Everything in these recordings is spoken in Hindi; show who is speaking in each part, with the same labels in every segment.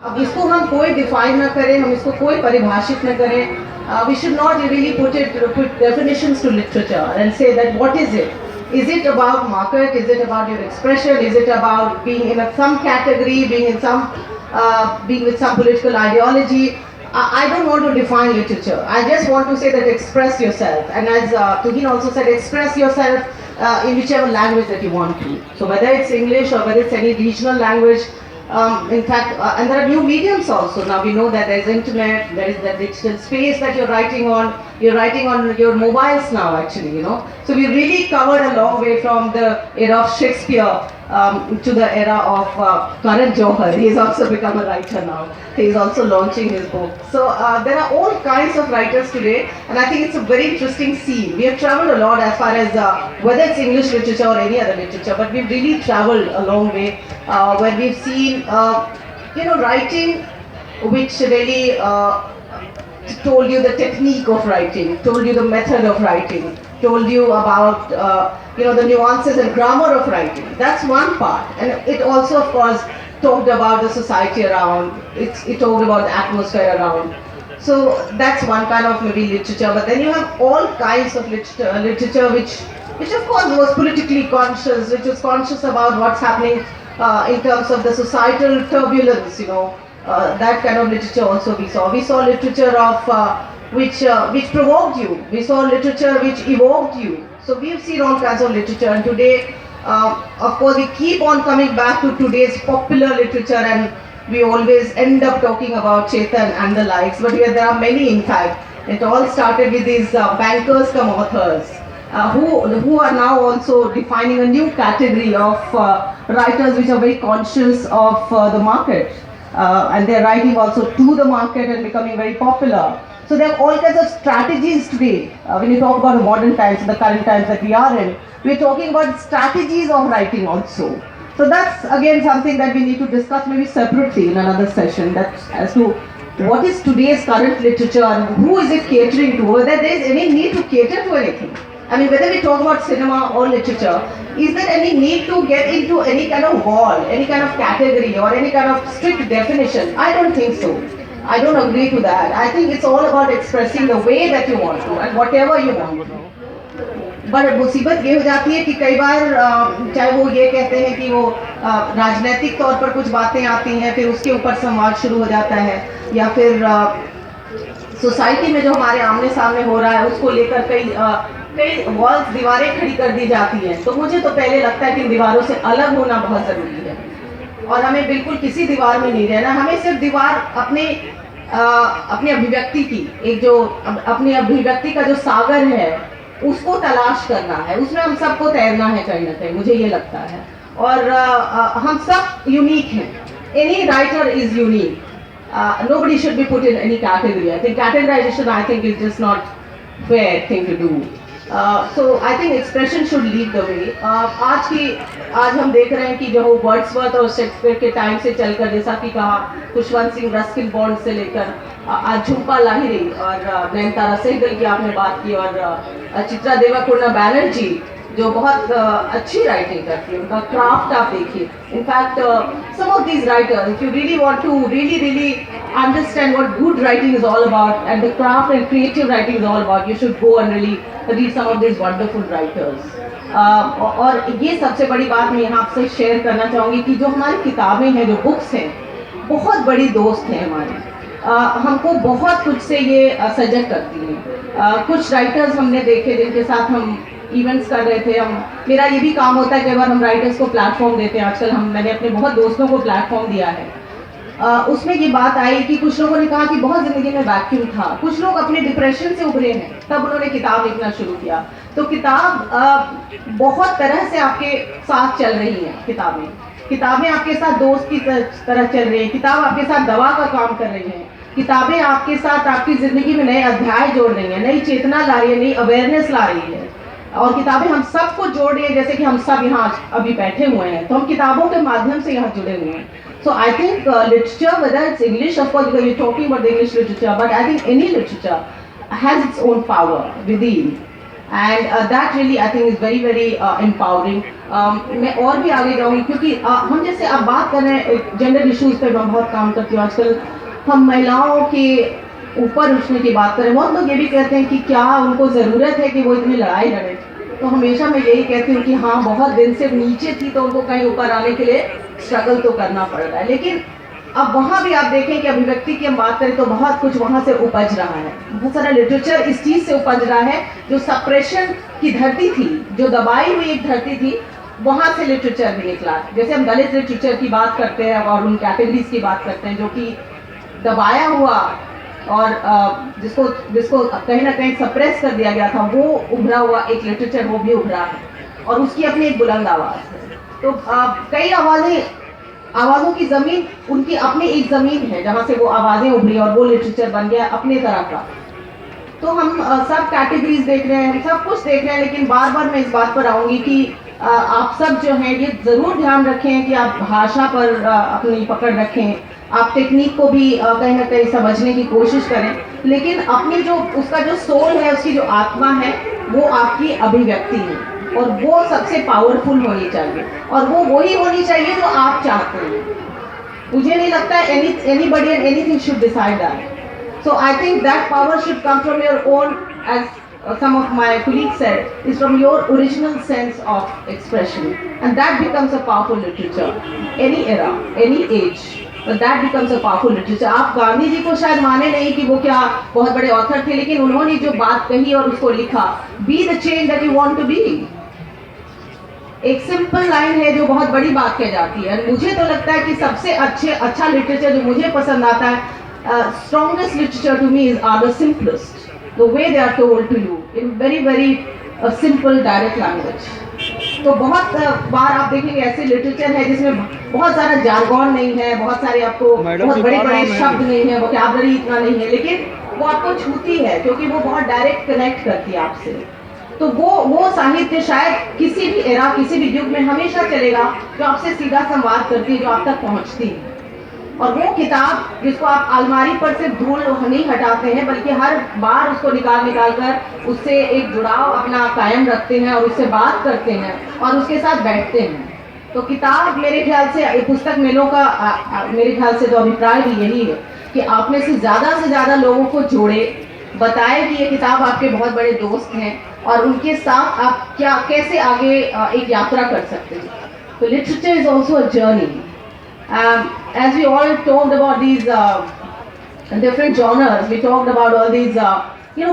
Speaker 1: अब इसको हम कोई डिफाइन ना करें, हम इसको कोई परिभाषित ना करें. We should not really put definitions to literature and say that what is it? Is it about market? Is it about your expression? Is it about being in some category, being with some political ideology? I don't want to define literature. I just want to say that express yourself. And as Tuhin also said, express yourself in whichever language that you want to. So whether it's English or whether it's any regional language, in fact, and there are new mediums also. Now we know that there is internet, there is the digital space that you're writing on. You're writing on your mobiles now, actually, you know. So we really covered a long way from the era of Shakespeare to the era of Karan Johar. He has also become a writer now. He is also launching his book. So there are all kinds of writers today, and I think it's a very interesting scene. We have traveled a lot as far as whether it's English literature or any other literature, but we've really traveled a long way where we've seen, writing which really told you the technique of writing, told you the method of writing, told you about the nuances and grammar of writing. That's one part, and it also, of course, talked about the society around. It talked about the atmosphere around. So that's one kind of maybe literature. But then you have all kinds of literature which of course was politically conscious, which was conscious about what's happening in terms of the societal turbulence. That kind of literature also we saw. We saw literature of which provoked you. We saw literature which evoked you. So we've seen all kinds of literature, and today, of course, we keep on coming back to today's popular literature, and we always end up talking about Chetan and the likes. But there are many, in fact. It all started with these bankers come authors. Who are now also defining a new category of writers which are very conscious of the market. And they're writing also to the market and becoming very popular. So there are all kinds of strategies today. When you talk about the modern times, the current times that we are in, we're talking about strategies of writing also. So that's again something that we need to discuss maybe separately in another session, that as to what is today's current literature and who is it catering to, whether there is any need to cater to anything. I mean, whether we talk about cinema or literature, is there any need to get into any kind of wall, any kind of category or any kind of strict definition? I don't think so. I don't agree to that. I think it's all about expressing the way that you want to and whatever you want to. पर मुसीबत ये हो जाती है कि कई बार चाहे वो ये कहते हैं कि वो राजनीतिक तौर पर कुछ बातें आती हैं, फिर उसके ऊपर संवाद शुरू हो जाता है, या फिर सोसाइटी में जो हमारे आमने सामने हो रहा है उसको लेकर कई वॉल्स, दीवारें खड़ी कर दी जाती हैं. तो मुझे तो पहले लगता है कि दीवारों से अलग होना बहुत ज़रूरी है और हमें बिल्कुल किसी दीवार में नहीं रहना. हमें सिर्फ दीवार अपनी अभिव्यक्ति की, एक जो अपनी अभिव्यक्ति का जो सागर है उसको तलाश करना है, उसमें हम सबको तैरना है कहीं ना कहीं, मुझे ये लगता है. और हम सब यूनिक हैं. Any writer is unique. Nobody should be put in any category. I think categorization, I think, is just not fair thing to do. So I think expression should lead the way. आज हम देख रहे हैं कि जो वर्ड्सवर्थ और शेक्सपियर के टाइम से चलकर, जैसा कि कहा, खुशवंत सिंह रस्किन बॉन्ड से लेकर आज झुम्पा लाहिरी और नयनतारा सहगल की आपने बात की, और चित्रा देवापुर्णा बैनर्जी जो बहुत अच्छी राइटिंग करती है, उनका क्राफ्ट आप देखिए. In fact some of these writers, if you really want to really understand what good writing is all about and the craft and creative writing is all about, you should go and really read some of these wonderful writers. और ये सबसे बड़ी बात मैं यहाँ आपसे शेयर करना चाहूँगी कि जो हमारी किताबें हैं, जो बुक्स हैं, बहुत बड़ी दोस्त हैं हमारी. हमको बहुत कुछ से ये सजग करती हैं. कुछ राइटर्स हमने देखे जिनके साथ हम इवेंट्स कर रहे थे. मेरा ये भी काम होता है, कई बार हम राइटर्स को प्लेटफॉर्म देते हैं. आजकल मैंने अपने बहुत दोस्तों को प्लेटफॉर्म दिया है. उसमें ये बात आई कि कुछ लोगों ने कहा कि बहुत ज़िंदगी में वैक्यूम था, कुछ लोग अपने डिप्रेशन से उभरे हैं, तब उन्होंने किताब लिखना शुरू किया. तो किताब बहुत तरह से आपके साथ चल रही है. किताबें आपके साथ दोस्त की तरह चल रही है. किताब आपके साथ दवा का काम कर रही है. किताबें आपके साथ आपकी ज़िंदगी में नए अध्याय जोड़ रही हैं, नई चेतना ला रही है, नई अवेयरनेस ला रही है. और किताबें हम सबको जोड़ रही है, जैसे कि हम सब यहाँ अभी बैठे हुए हैं, तो हम किताबों के माध्यम से यहाँ जुड़े हुए हैं. So I think literature, whether it's English, of course, because you're talking about the English literature, but I think any literature has its own power within. And that really I think is very very empowering. मैं और भी आगे जाऊँगी क्योंकि हम जैसे अब बात कर रहे हैं जेंडर इश्यूज़ पे, मैं बहुत काम करती हूँ आजकल। हम महिलाओं के ऊपर उठने की बात करें, बहुत लोग ये भी कहते हैं कि क्या उनको ज़रूरत है कि वो इतनी लड़ाई लड़े। तो हमेशा मैं यही कहती हूँ कि हाँ, बहुत दिन से नीचे थी तो उनको कहीं ऊपर आने के लिए स्ट्रगल तो करना पड़ रहा है। लेकिन अब वहाँ भी आप देखें कि अभिव्यक्ति की हम बात करें तो बहुत कुछ वहाँ से उपज रहा है, बहुत सारा लिटरेचर इस चीज़ से उपज रहा है। जो सप्रेशन की धरती थी, जो दबाई हुई एक धरती थी, वहाँ से लिटरेचर भी निकला। जैसे हम दलित लिटरेचर की बात करते हैं और उन कैटेगरीज की बात करते हैं जो कि दबाया हुआ और जिसको जिसको कहीं ना कहीं सप्रेस कर दिया गया था, वो उभरा हुआ एक लिटरेचर, वो भी उभरा है और उसकी अपनी एक बुलंद आवाज़ है। तो कई आवाज़ों की ज़मीन, उनकी अपनी एक ज़मीन है जहाँ से वो आवाज़ें उभरी और वो लिटरेचर बन गया अपने तरह का। तो हम सब कैटेगरीज देख रहे हैं, हम सब कुछ देख रहे हैं, लेकिन बार बार मैं इस बात पर आऊँगी कि आप सब जो हैं ये ज़रूर ध्यान रखें कि आप भाषा पर अपनी पकड़ रखें, आप टेक्निक को भी कहीं ना कहीं समझने की कोशिश करें, लेकिन अपनी जो उसका जो सोल है, उसकी जो आत्मा है, वो आपकी अभिव्यक्ति है और वो सबसे पावरफुल होनी चाहिए और वो वही होनी चाहिए जो आप चाहते हैं। मुझे नहीं लगता anybody and anything should decide that. So I think that power should come from your own, as some of my colleagues said, is from your original sense of expression, and that becomes a powerful literature. Any era, any age, but that becomes a powerful literature. आप गांधी जी को शायद माने नहीं कि वो क्या बहुत बड़े ऑथर थे, लेकिन उन्होंने जो बात कही और उसको लिखा, be the change that you want to be. एक सिंपल लाइन है जो बहुत बड़ी बात कह जाती है। मुझे तो लगता है कि सबसे अच्छा लिटरेचर जो मुझे पसंद आता है, strongest literature to me is are the simplest, the way they are told to you in very very simple direct language. तो बहुत बार आप देखेंगे ऐसे लिटरेचर है जिसमें बहुत सारा जार्गन नहीं है, बहुत सारे आपको बहुत बड़े बड़े शब्द नहीं है, वोकैबुलरी इतना नहीं है, लेकिन वो आपको छूती है क्योंकि वो बहुत डायरेक्ट कनेक्ट करती है आपसे। तो वो साहित्य शायद किसी भी एरा, किसी भी युग में हमेशा चलेगा जो आपसे सीधा संवाद करती है, जो आप तक पहुंचती है। और वो किताब जिसको आप अलमारी पर से धूल नहीं हटाते हैं, बल्कि हर बार उसको निकाल कर उससे एक जुड़ाव अपना कायम रखते हैं और उससे बात करते हैं और उसके साथ बैठते हैं। तो किताब मेरे ख्याल से पुस्तक मेलों का मेरे ख्याल से तो अभिप्राय भी यही है कि आप में से ज़्यादा लोगों को जोड़े, बताए कि ये किताब आपके बहुत बड़े दोस्त हैं और उनके साथ आप कैसे आगे एक यात्रा कर सकते हैं। तो literature is also a journey. As we all talked about these different genres, we talked about all these,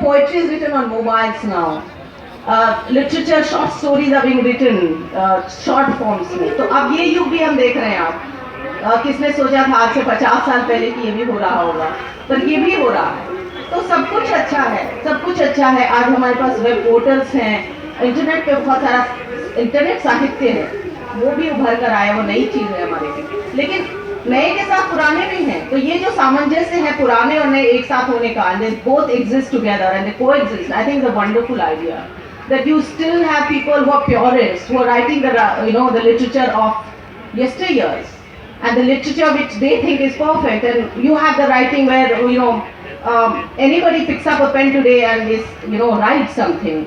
Speaker 1: poetry is written on mobiles now. Literature, short stories are being written, short forms में। तो अब ये युग भी हम देख रहे हैं। आप किसने सोचा था आज से 50 साल पहले कि ये भी हो रहा होगा, पर ये भी हो रहा है। तो सब कुछ अच्छा है, सब कुछ अच्छा है। आज हमारे पास वेब पोर्टल्स हैं, इंटरनेट पे बहुत सारा इंटरनेट साहित्य है, वो भी उभर कर आया, वो नई चीज़ है हमारे लिए। लेकिन नए के साथ पुराने भी हैं, तो ये जो सामंजस्य है पुराने और नए एक साथ होने का, and they both exist together and they coexist, I think is a wonderful idea. That you still have people who are purists, who are writing the literature of yesteryears, and the literature which they think is perfect, and you have the writing where anybody picks up a pen today and is writes something.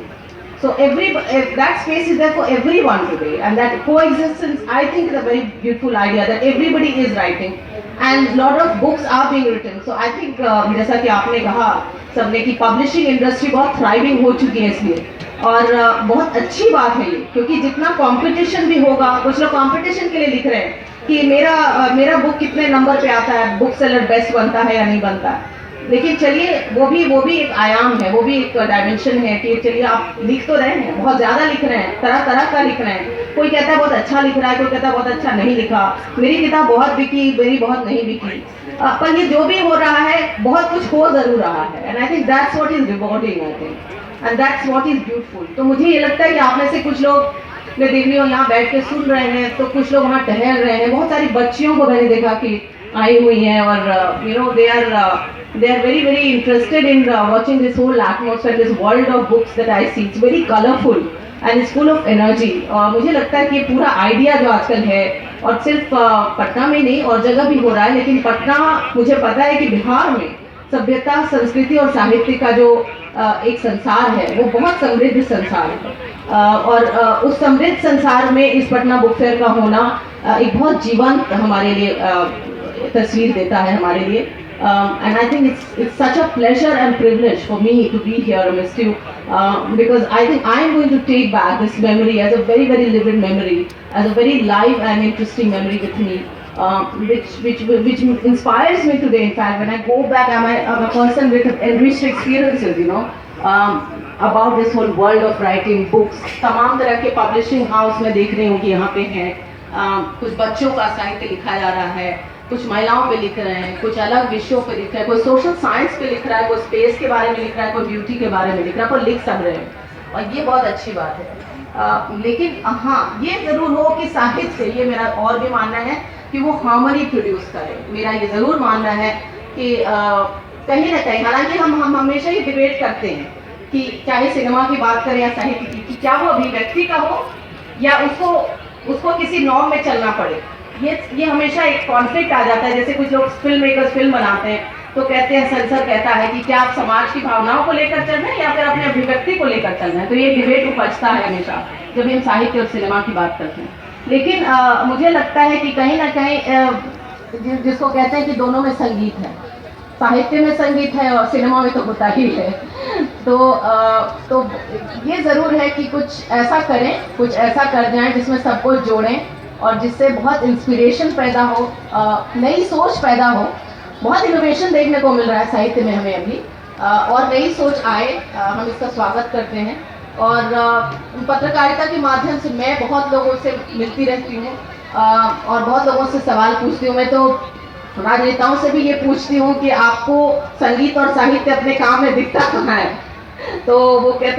Speaker 1: So that space is there for everyone today, and that coexistence I think is a very beautiful idea, that everybody is writing and lot of books are being written. So I think जैसा कि आपने कहा सबने कि पब्लिशिंग इंडस्ट्री बहुत थ्राइविंग हो चुकी है इसलिए, और बहुत अच्छी बात है ये, क्योंकि जितना कंपटीशन भी होगा, कुछ लोग कंपटीशन के लिए लिख रहे हैं कि मेरा बुक कितने नंबर पे आता है, बुक सेलर बेस्ट बनता है या नहीं बनता है। लेकिन चलिए वो भी एक आयाम है, वो भी एक डायमेंशन है कि चलिए आप लिख तो रहे हैं, बहुत ज़्यादा लिख रहे हैं, तरह तरह का लिख रहे हैं। कोई कहता है बहुत अच्छा लिख रहा है, कोई कहता है बहुत अच्छा नहीं लिखा, मेरी किताब बहुत बिकी, मेरी बहुत नहीं बिकी। पर ये जो भी हो रहा है, बहुत कुछ हो ज़रूर रहा है, and I think that's what is rewarding, I think, and that's what is beautiful. तो मुझे ये लगता है कि आप में से कुछ लोग, मैं देख रही हूँ यहाँ बैठ के सुन रहे हैं, तो कुछ लोग वहाँ टहल रहे हैं। बहुत सारी बच्चियों को मैंने देखा कि आई हुई हैं और they are very very interested in watching this whole atmosphere, this world of books that I see. It's very colorful and it's full of energy. मुझे लगता है कि ये पूरा आइडिया जो आजकल है, और सिर्फ पटना में नहीं और जगह भी हो रहा है, लेकिन पटना मुझे पता है कि बिहार में सभ्यता, संस्कृति और साहित्य का जो एक संसार है वो बहुत समृद्ध संसार है। और उस समृद्ध संसार में इस पटना बुक फेयर का होना एक बहुत जीवंत हमारे लिए तस्वीर देता है हमारे लिए। And I think it's such a pleasure and privilege for me to be here amidst you, because I think I am going to take back this memory as a very, very vivid memory, as a very live and interesting memory with me, which inspires me today. In fact, when I go back, I'm a person with enriched experiences, you know, about this whole world of writing books. तमाम तरह के पब्लिशिंग हाउस में देख रही हूँ कि यहाँ पे हैं, कुछ बच्चों का साहित्य लिखा जा रहा है, कुछ महिलाओं पे लिख रहे हैं, कुछ अलग विषयों पे लिख रहे हैं, कोई सोशल साइंस पे लिख रहा है, कोई स्पेस के बारे में लिख रहा है, कोई ब्यूटी के बारे में लिख रहा है, कोई लिख सब रहे हैं और ये बहुत अच्छी बात है। लेकिन हाँ, ये ज़रूर हो कि साहित्य, ये मेरा और भी मानना है कि वो हार्मनी प्रोड्यूस करे। मेरा ये ज़रूर मानना है कि कहीं ना कहीं, हालांकि हम हमेशा ही डिबेट करते हैं कि चाहे सिनेमा की बात करें या साहित्य की, कि क्या वो अभिव्यक्ति का हो या उसको किसी नॉर्म में चलना पड़े। ये हमेशा एक कॉन्फ्लिक्ट आ जाता है। जैसे कुछ लोग फिल्म मेकर्स फिल्म बनाते हैं तो कहते हैं, सेंसर कहता है कि क्या आप समाज की भावनाओं को लेकर चल रहे हैं या फिर अपने अभिव्यक्ति को लेकर चल रहे हैं। तो ये डिबेट उपजता है हमेशा जब हम साहित्य और सिनेमा की बात करते हैं। लेकिन मुझे लगता है कि कहीं ना कहीं जिसको कहते हैं कि दोनों में संगीत है, साहित्य में संगीत है और सिनेमा में तो होता ही है। तो ये ज़रूर है कि कुछ ऐसा करें, कुछ ऐसा कर जाएं जिसमें सबको जोड़ें और जिससे बहुत इंस्पिरेशन पैदा हो, नई सोच पैदा हो। बहुत इनोवेशन देखने को मिल रहा है साहित्य में हमें अभी, और नई सोच आए, हम इसका स्वागत करते हैं। और पत्रकारिता के माध्यम से मैं बहुत लोगों से मिलती रहती हूँ और बहुत लोगों से सवाल पूछती हूँ। मैं तो राजनेताओं से भी ये पूछती हूँ कि आपको संगीत और साहित्य अपने काम में दिखता कहाँ है? तो वो कहते